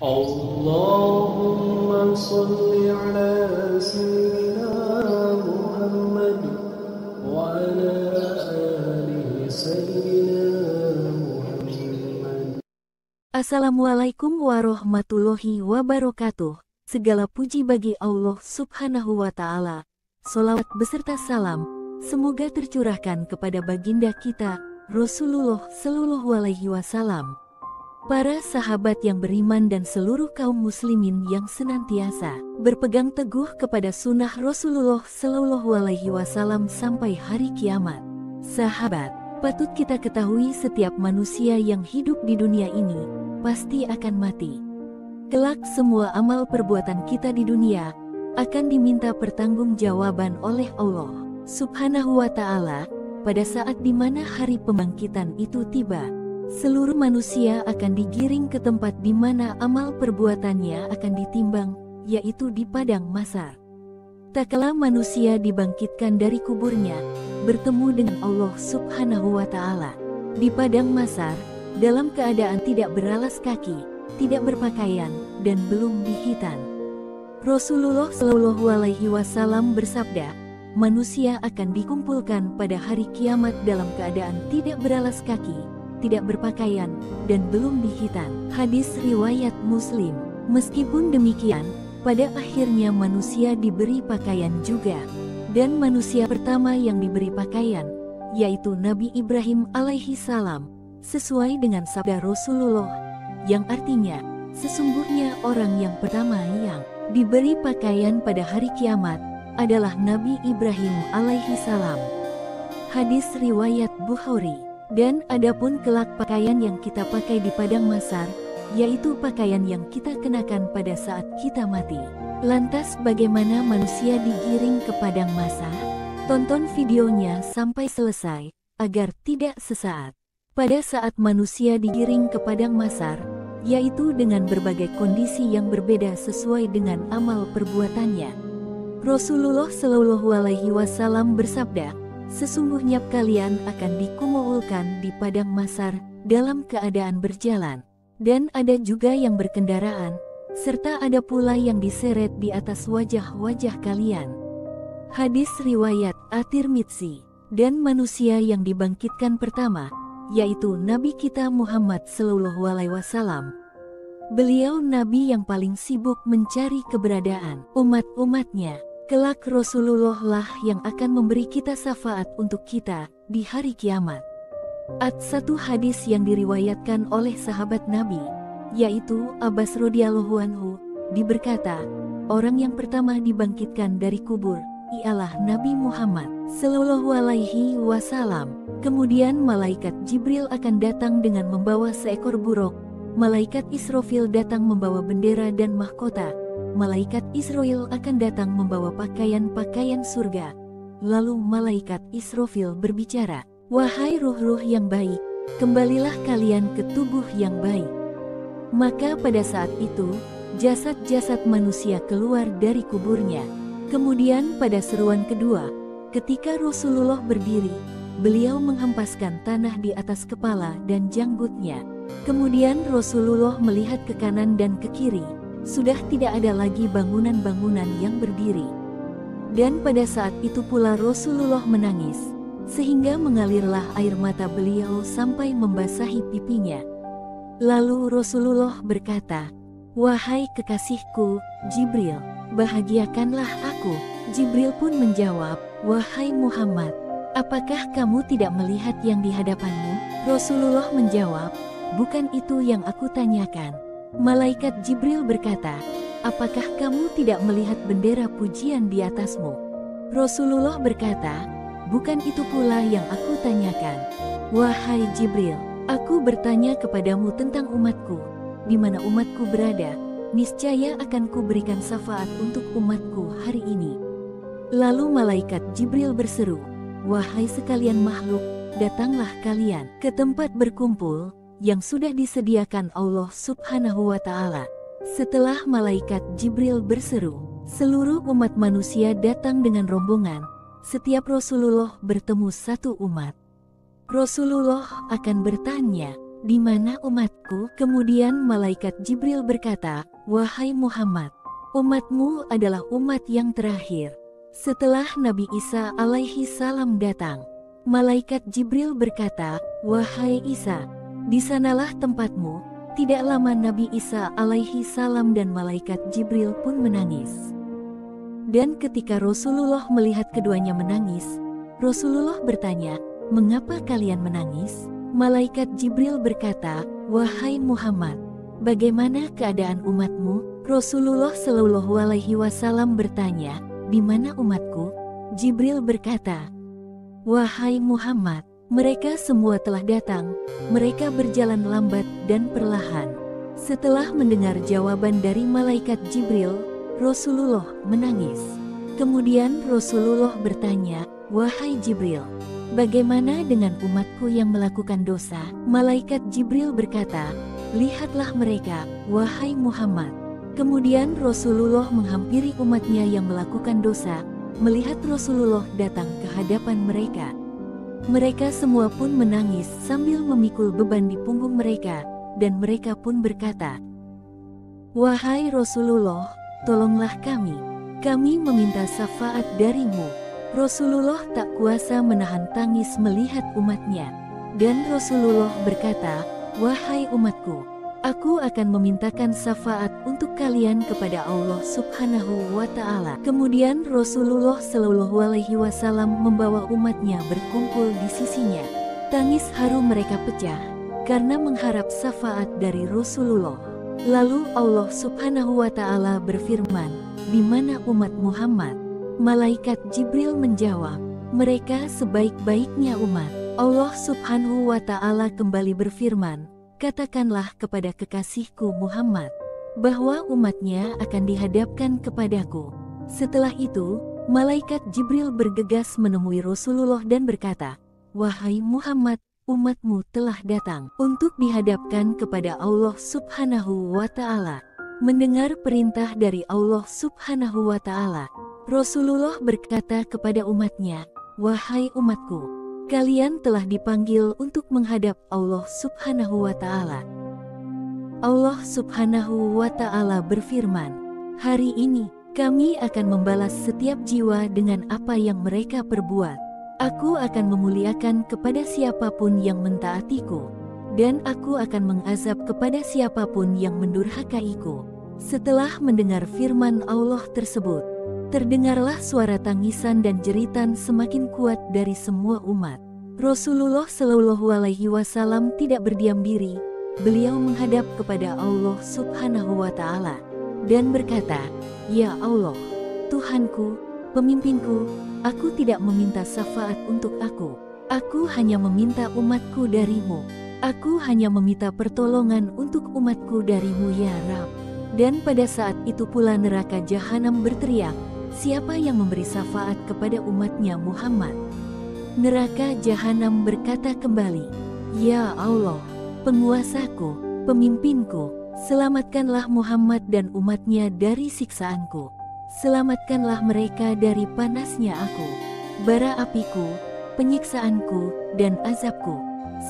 اللهم صل على سيدنا محمد وعلى آل سيدنا محمد. Assalamualaikum warahmatullahi wabarakatuh. Segala puji bagi Allah subhanahu wa ta'ala. Sholawat beserta salam semoga tercurahkan kepada baginda kita Rasulullah Shallallahu Alaihi Wasallam, para sahabat yang beriman dan seluruh kaum muslimin yang senantiasa berpegang teguh kepada sunnah Rasulullah Shallallahu Alaihi Wasallam sampai hari kiamat. Sahabat, patut kita ketahui setiap manusia yang hidup di dunia ini pasti akan mati. Kelak semua amal perbuatan kita di dunia akan diminta pertanggungjawaban oleh Allah Subhanahu wa ta'ala. Pada saat dimana hari pembangkitan itu tiba, seluruh manusia akan digiring ke tempat di mana amal perbuatannya akan ditimbang, yaitu di padang mahsyar. Tak kala manusia dibangkitkan dari kuburnya, bertemu dengan Allah Subhanahu wa ta'ala di padang mahsyar, dalam keadaan tidak beralas kaki, tidak berpakaian, dan belum dihitan. Rasulullah Shallallahu Alaihi Wasallam bersabda, manusia akan dikumpulkan pada hari kiamat dalam keadaan tidak beralas kaki, tidak berpakaian, dan belum dihitan. Hadis riwayat Muslim. Meskipun demikian, pada akhirnya manusia diberi pakaian juga. Dan manusia pertama yang diberi pakaian, yaitu Nabi Ibrahim alaihi salam, sesuai dengan sabda Rasulullah, yang artinya, sesungguhnya orang yang pertama yang diberi pakaian pada hari kiamat adalah Nabi Ibrahim alaihi salam. Hadis riwayat Bukhari. Dan adapun kelak pakaian yang kita pakai di padang mahsyar, yaitu pakaian yang kita kenakan pada saat kita mati. Lantas bagaimana manusia digiring ke padang mahsyar? Tonton videonya sampai selesai, agar tidak sesaat. Pada saat manusia digiring ke padang mahsyar, yaitu dengan berbagai kondisi yang berbeda sesuai dengan amal perbuatannya, Rasulullah Shallallahu Alaihi Wasallam bersabda, sesungguhnya kalian akan dikumpulkan di padang mahsyar dalam keadaan berjalan, dan ada juga yang berkendaraan, serta ada pula yang diseret di atas wajah-wajah kalian. Hadis riwayat At-Tirmidzi. Dan manusia yang dibangkitkan pertama, yaitu Nabi kita Muhammad Shallallahu Alaihi Wasallam. Beliau Nabi yang paling sibuk mencari keberadaan umat-umatnya. Kelak Rasulullah lah yang akan memberi kita syafaat untuk kita di hari kiamat. Satu hadis yang diriwayatkan oleh sahabat Nabi, yaitu Abbas radhiyallahu anhu, diberkata, orang yang pertama dibangkitkan dari kubur ialah Nabi Muhammad Shallallahu Alaihi Wasallam. Kemudian malaikat Jibril akan datang dengan membawa seekor buruk. Malaikat Israfil datang membawa bendera dan mahkota. Malaikat Israel akan datang membawa pakaian-pakaian surga. Lalu malaikat Israfil berbicara, wahai ruh-ruh yang baik, kembalilah kalian ke tubuh yang baik. Maka pada saat itu, jasad-jasad manusia keluar dari kuburnya. Kemudian pada seruan kedua, ketika Rasulullah berdiri, beliau menghempaskan tanah di atas kepala dan janggutnya. Kemudian Rasulullah melihat ke kanan dan ke kiri. Sudah tidak ada lagi bangunan-bangunan yang berdiri. Dan pada saat itu pula Rasulullah menangis, sehingga mengalirlah air mata beliau sampai membasahi pipinya. Lalu Rasulullah berkata, wahai kekasihku, Jibril, bahagiakanlah aku. Jibril pun menjawab, wahai Muhammad, apakah kamu tidak melihat yang di hadapanmu? Rasulullah menjawab, bukan itu yang aku tanyakan. Malaikat Jibril berkata, apakah kamu tidak melihat bendera pujian di atasmu? Rasulullah berkata, bukan itu pula yang aku tanyakan. Wahai Jibril, aku bertanya kepadamu tentang umatku. Di mana umatku berada, niscaya akan kuberikan syafaat untuk umatku hari ini. Lalu malaikat Jibril berseru, wahai sekalian makhluk, datanglah kalian ke tempat berkumpul yang sudah disediakan Allah Subhanahu wa ta'ala. Setelah malaikat Jibril berseru, seluruh umat manusia datang dengan rombongan. Setiap Rasulullah bertemu satu umat, Rasulullah akan bertanya, "Di mana umatku?" Kemudian malaikat Jibril berkata, "Wahai Muhammad, umatmu adalah umat yang terakhir setelah Nabi Isa alaihi salam datang." Malaikat Jibril berkata, "Wahai Isa, di sanalah tempatmu." Tidak lama Nabi Isa alaihi salam dan malaikat Jibril pun menangis. Dan ketika Rasulullah melihat keduanya menangis, Rasulullah bertanya, "Mengapa kalian menangis?" Malaikat Jibril berkata, "Wahai Muhammad, bagaimana keadaan umatmu?" Rasulullah Shallallahu Alaihi Wasallam bertanya, "Di mana umatku?" Jibril berkata, "Wahai Muhammad, mereka semua telah datang, mereka berjalan lambat dan perlahan." Setelah mendengar jawaban dari malaikat Jibril, Rasulullah menangis. Kemudian Rasulullah bertanya, "Wahai Jibril, bagaimana dengan umatku yang melakukan dosa?" Malaikat Jibril berkata, "Lihatlah mereka, wahai Muhammad." Kemudian Rasulullah menghampiri umatnya yang melakukan dosa. Melihat Rasulullah datang ke hadapan mereka, mereka semua pun menangis sambil memikul beban di punggung mereka, dan mereka pun berkata, "Wahai Rasulullah, tolonglah kami meminta syafaat darimu." Rasulullah tak kuasa menahan tangis melihat umatnya, dan Rasulullah berkata, "Wahai umatku, aku akan memintakan syafaat untuk kalian kepada Allah Subhanahu wa Ta'ala." Kemudian Rasulullah Shallallahu Alaihi Wasallam membawa umatnya berkumpul di sisinya. Tangis haru mereka pecah karena mengharap syafaat dari Rasulullah. Lalu Allah Subhanahu wa Ta'ala berfirman, "Di mana umat Muhammad?" Malaikat Jibril menjawab, "Mereka sebaik-baiknya umat." Allah Subhanahu wa Ta'ala kembali berfirman, "Katakanlah kepada kekasihku Muhammad bahwa umatnya akan dihadapkan kepadaku." Setelah itu, malaikat Jibril bergegas menemui Rasulullah dan berkata, "Wahai Muhammad, umatmu telah datang untuk dihadapkan kepada Allah Subhanahu wa Ta'ala." Mendengar perintah dari Allah Subhanahu wa Ta'ala, Rasulullah berkata kepada umatnya, "Wahai umatku, kalian telah dipanggil untuk menghadap Allah Subhanahu wa Ta'ala." Allah Subhanahu wa Ta'ala berfirman, "Hari ini kami akan membalas setiap jiwa dengan apa yang mereka perbuat. Aku akan memuliakan kepada siapapun yang mentaatiku, dan aku akan mengazab kepada siapapun yang mendurhakaiku." Setelah mendengar firman Allah tersebut, terdengarlah suara tangisan dan jeritan semakin kuat dari semua umat. Rasulullah Shallallahu Alaihi Wasallam tidak berdiam diri. Beliau menghadap kepada Allah Subhanahu wa Ta'ala dan berkata, "Ya Allah, Tuhanku, pemimpinku, aku tidak meminta syafaat untuk aku. Aku hanya meminta umatku darimu. Aku hanya meminta pertolongan untuk umatku darimu ya Rabb." Dan pada saat itu pula neraka Jahanam berteriak, "Siapa yang memberi syafaat kepada umatnya Muhammad?" Neraka Jahanam berkata kembali, "Ya Allah, penguasaku, pemimpinku, selamatkanlah Muhammad dan umatnya dari siksaanku. Selamatkanlah mereka dari panasnya aku, bara apiku, penyiksaanku, dan azabku.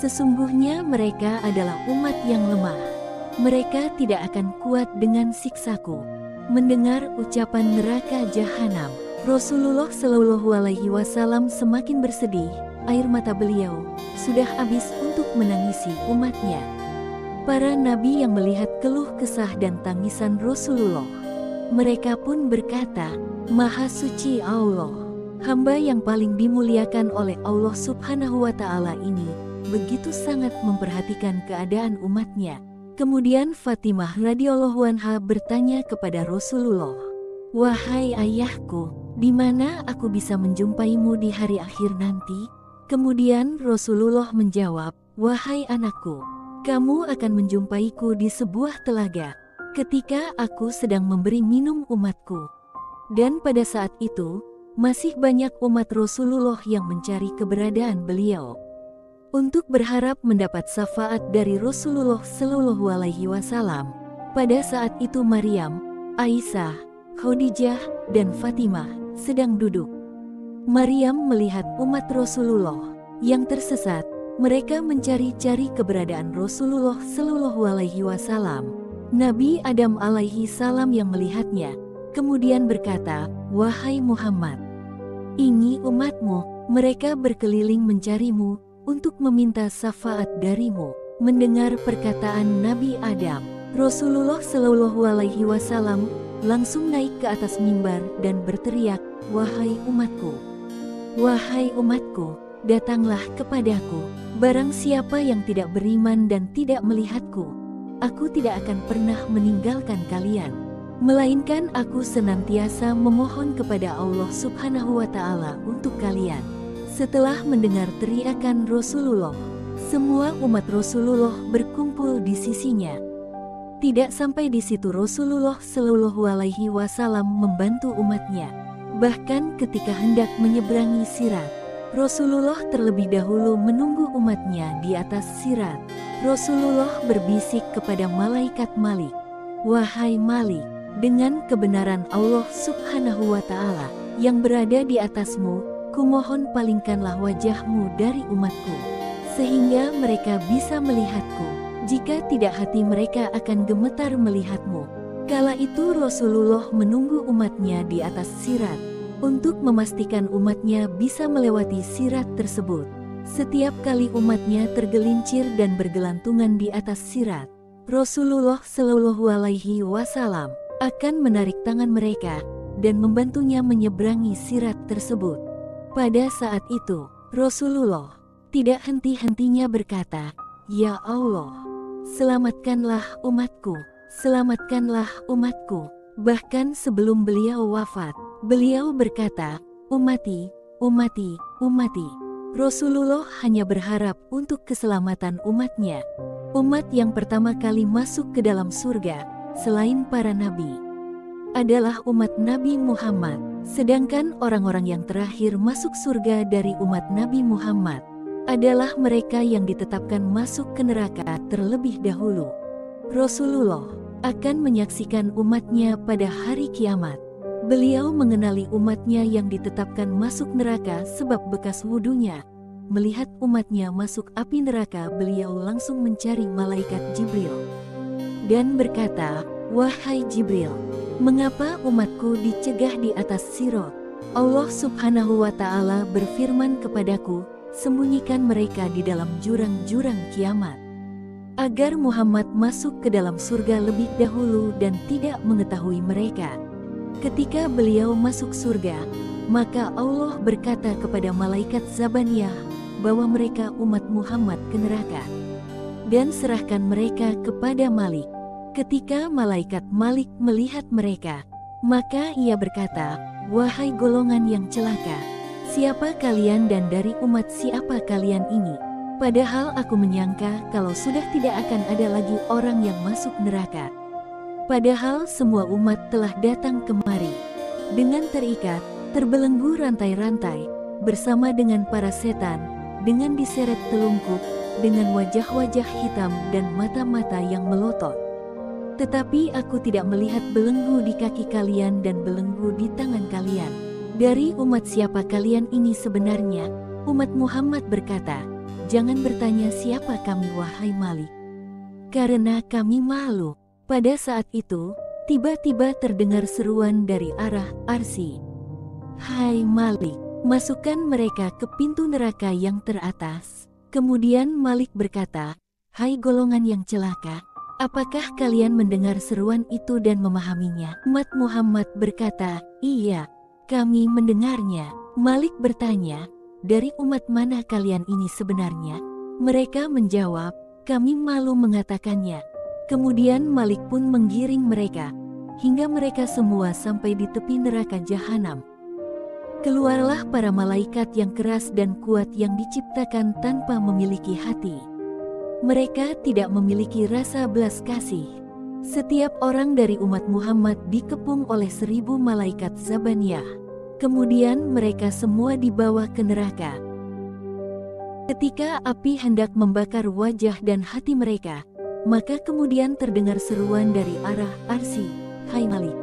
Sesungguhnya mereka adalah umat yang lemah. Mereka tidak akan kuat dengan siksaku." Mendengar ucapan neraka Jahanam, Rasulullah Shallallahu Alaihi Wasallam semakin bersedih. Air mata beliau sudah habis untuk menangisi umatnya. Para nabi yang melihat keluh kesah dan tangisan Rasulullah, mereka pun berkata, "Maha suci Allah, hamba yang paling dimuliakan oleh Allah Subhanahu wa Ta'ala ini begitu sangat memperhatikan keadaan umatnya." Kemudian Fatimah radhiyallahu anha bertanya kepada Rasulullah, "Wahai ayahku, di mana aku bisa menjumpaimu di hari akhir nanti?" Kemudian Rasulullah menjawab, "Wahai anakku, kamu akan menjumpaiku di sebuah telaga ketika aku sedang memberi minum umatku." Dan pada saat itu, masih banyak umat Rasulullah yang mencari keberadaan beliau untuk berharap mendapat syafaat dari Rasulullah Shallallahu Alaihi Wasallam. Pada saat itu Maryam, Aisyah, Khadijah, dan Fatimah sedang duduk. Maryam melihat umat Rasulullah yang tersesat, Mereka mencari-cari keberadaan Rasulullah Shallallahu Alaihi Wasallam. Nabi Adam alaihi salam yang melihatnya, kemudian berkata, "Wahai Muhammad, ini umatmu, mereka berkeliling mencarimu untuk meminta syafaat darimu." Mendengar perkataan Nabi Adam, Rasulullah Shallallahu Alaihi Wasallam langsung naik ke atas mimbar dan berteriak, "Wahai umatku, wahai umatku, datanglah kepadaku. Barang siapa yang tidak beriman dan tidak melihatku, aku tidak akan pernah meninggalkan kalian, melainkan aku senantiasa memohon kepada Allah Subhanahu wa Ta'ala untuk kalian." Setelah mendengar teriakan Rasulullah, semua umat Rasulullah berkumpul di sisinya. Tidak sampai di situ Rasulullah Shallallahu Alaihi Wasallam membantu umatnya. Bahkan ketika hendak menyeberangi Sirat, Rasulullah terlebih dahulu menunggu umatnya di atas Sirat. Rasulullah berbisik kepada malaikat Malik, "Wahai Malik, dengan kebenaran Allah Subhanahu wa Ta'ala yang berada di atasmu, kumohon palingkanlah wajahmu dari umatku, sehingga mereka bisa melihatku. Jika tidak, hati mereka akan gemetar melihatmu." Kala itu Rasulullah menunggu umatnya di atas Sirat untuk memastikan umatnya bisa melewati Sirat tersebut. Setiap kali umatnya tergelincir dan bergelantungan di atas Sirat, Rasulullah Shallallahu Alaihi Wasallam akan menarik tangan mereka dan membantunya menyeberangi Sirat tersebut. Pada saat itu, Rasulullah tidak henti-hentinya berkata, "Ya Allah, selamatkanlah umatku, selamatkanlah umatku." Bahkan sebelum beliau wafat, beliau berkata, "Umati, umati, umati." Rasulullah hanya berharap untuk keselamatan umatnya. Umat yang pertama kali masuk ke dalam surga, selain para nabi, adalah umat Nabi Muhammad. Sedangkan orang-orang yang terakhir masuk surga dari umat Nabi Muhammad adalah mereka yang ditetapkan masuk ke neraka terlebih dahulu. Rasulullah akan menyaksikan umatnya pada hari kiamat. Beliau mengenali umatnya yang ditetapkan masuk neraka sebab bekas wudunya. Melihat umatnya masuk api neraka, beliau langsung mencari malaikat Jibril dan berkata, "Wahai Jibril, mengapa umatku dicegah di atas Sirat?" Allah Subhanahu wa Ta'ala berfirman kepadaku, "Sembunyikan mereka di dalam jurang-jurang kiamat, agar Muhammad masuk ke dalam surga lebih dahulu dan tidak mengetahui mereka." Ketika beliau masuk surga, maka Allah berkata kepada malaikat Zabaniyah bahwa mereka umat Muhammad ke neraka, dan serahkan mereka kepada Malik. Ketika malaikat Malik melihat mereka, maka ia berkata, "Wahai golongan yang celaka, siapa kalian dan dari umat siapa kalian ini? Padahal aku menyangka kalau sudah tidak akan ada lagi orang yang masuk neraka. Padahal semua umat telah datang kemari dengan terikat, terbelenggu rantai-rantai, bersama dengan para setan, dengan diseret telungkup, dengan wajah-wajah hitam dan mata-mata yang melotot. Tetapi aku tidak melihat belenggu di kaki kalian dan belenggu di tangan kalian. Dari umat siapa kalian ini sebenarnya?" Umat Muhammad berkata, "Jangan bertanya siapa kami wahai Malik, karena kami malu." Pada saat itu, tiba-tiba terdengar seruan dari arah Arsy, "Hai Malik, masukkan mereka ke pintu neraka yang teratas." Kemudian Malik berkata, "Hai golongan yang celaka, apakah kalian mendengar seruan itu dan memahaminya?" Umat Muhammad berkata, "Iya, kami mendengarnya." Malik bertanya, "Dari umat mana kalian ini sebenarnya?" Mereka menjawab, "Kami malu mengatakannya." Kemudian Malik pun menggiring mereka, hingga mereka semua sampai di tepi neraka jahanam. Keluarlah para malaikat yang keras dan kuat yang diciptakan tanpa memiliki hati. Mereka tidak memiliki rasa belas kasih. Setiap orang dari umat Muhammad dikepung oleh 1000 malaikat Zabaniyah. Kemudian mereka semua dibawa ke neraka. Ketika api hendak membakar wajah dan hati mereka, maka kemudian terdengar seruan dari arah Arsy, "Hai Malik,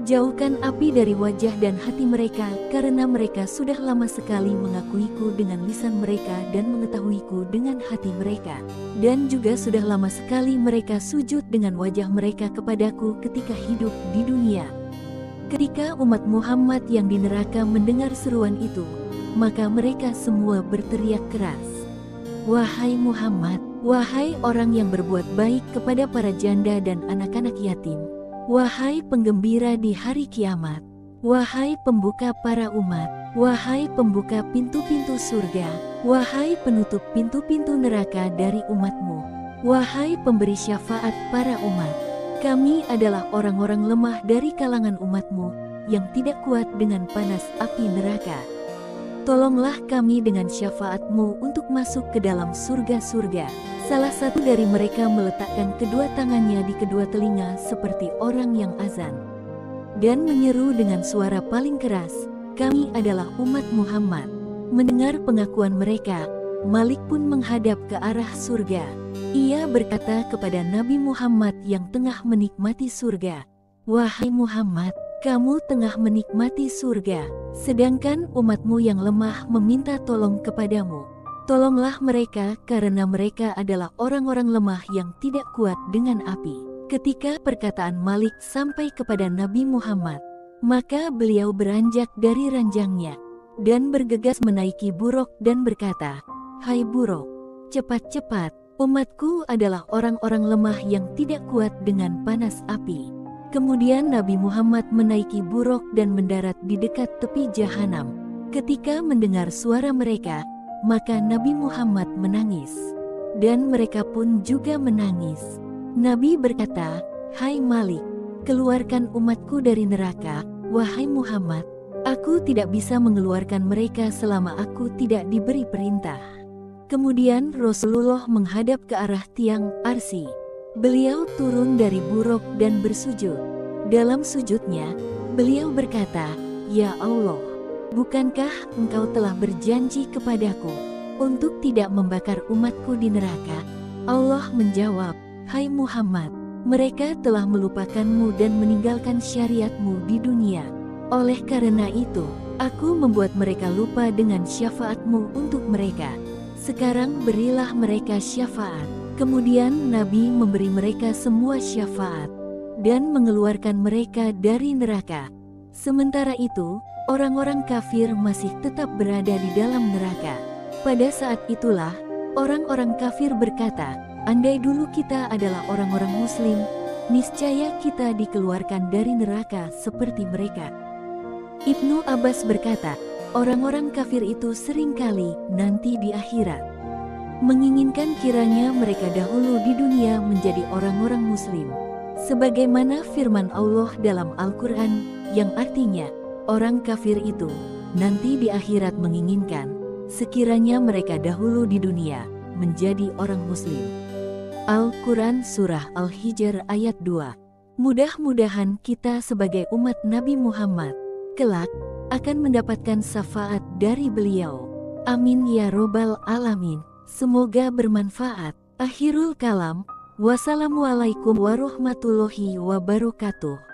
Jauhkan api dari wajah dan hati mereka, karena mereka sudah lama sekali mengakuiku dengan lisan mereka dan mengetahuiku dengan hati mereka. Dan juga sudah lama sekali mereka sujud dengan wajah mereka kepadaku ketika hidup di dunia. Ketika umat Muhammad yang di neraka mendengar seruan itu, maka mereka semua berteriak keras, "Wahai Muhammad, wahai orang yang berbuat baik kepada para janda dan anak-anak yatim, wahai penggembira di hari kiamat, wahai pembuka para umat, wahai pembuka pintu-pintu surga, wahai penutup pintu-pintu neraka dari umatmu, wahai pemberi syafaat para umat, kami adalah orang-orang lemah dari kalangan umatmu yang tidak kuat dengan panas api neraka. Tolonglah kami dengan syafaatmu untuk masuk ke dalam surga-surga." Salah satu dari mereka meletakkan kedua tangannya di kedua telinga seperti orang yang azan, dan menyeru dengan suara paling keras, "Kami adalah umat Muhammad." Mendengar pengakuan mereka, Malik pun menghadap ke arah surga. Ia berkata kepada Nabi Muhammad yang tengah menikmati surga, "Wahai Muhammad, kamu tengah menikmati surga, sedangkan umatmu yang lemah meminta tolong kepadamu. Tolonglah mereka karena mereka adalah orang-orang lemah yang tidak kuat dengan api." Ketika perkataan Malik sampai kepada Nabi Muhammad, maka beliau beranjak dari ranjangnya dan bergegas menaiki buruk dan berkata, "Hai buruk, cepat-cepat, umatku adalah orang-orang lemah yang tidak kuat dengan panas api." Kemudian Nabi Muhammad menaiki buruk dan mendarat di dekat tepi jahanam. Ketika mendengar suara mereka, maka Nabi Muhammad menangis, dan mereka pun juga menangis. Nabi berkata, "Hai Malik, keluarkan umatku dari neraka." "Wahai Muhammad, aku tidak bisa mengeluarkan mereka selama aku tidak diberi perintah." Kemudian Rasulullah menghadap ke arah tiang arsy. Beliau turun dari buruk dan bersujud. Dalam sujudnya, beliau berkata, "Ya Allah, bukankah engkau telah berjanji kepadaku untuk tidak membakar umatku di neraka?" Allah menjawab, "Hai Muhammad, mereka telah melupakanmu dan meninggalkan syariatmu di dunia. Oleh karena itu, aku membuat mereka lupa dengan syafaatmu untuk mereka. Sekarang berilah mereka syafaat." Kemudian Nabi memberi mereka semua syafaat dan mengeluarkan mereka dari neraka. Sementara itu, orang-orang kafir masih tetap berada di dalam neraka. Pada saat itulah, orang-orang kafir berkata, "Andai dulu kita adalah orang-orang muslim, niscaya kita dikeluarkan dari neraka seperti mereka." Ibnu Abbas berkata, orang-orang kafir itu seringkali nanti di akhirat menginginkan kiranya mereka dahulu di dunia menjadi orang-orang muslim. Sebagaimana firman Allah dalam Al-Quran yang artinya, orang kafir itu nanti di akhirat menginginkan sekiranya mereka dahulu di dunia menjadi orang muslim. Al-Quran Surah Al-Hijr ayat 2. Mudah-mudahan kita sebagai umat Nabi Muhammad kelak akan mendapatkan syafaat dari beliau. Amin ya robbal alamin. Semoga bermanfaat. Akhirul kalam. Wassalamualaikum warahmatullahi wabarakatuh.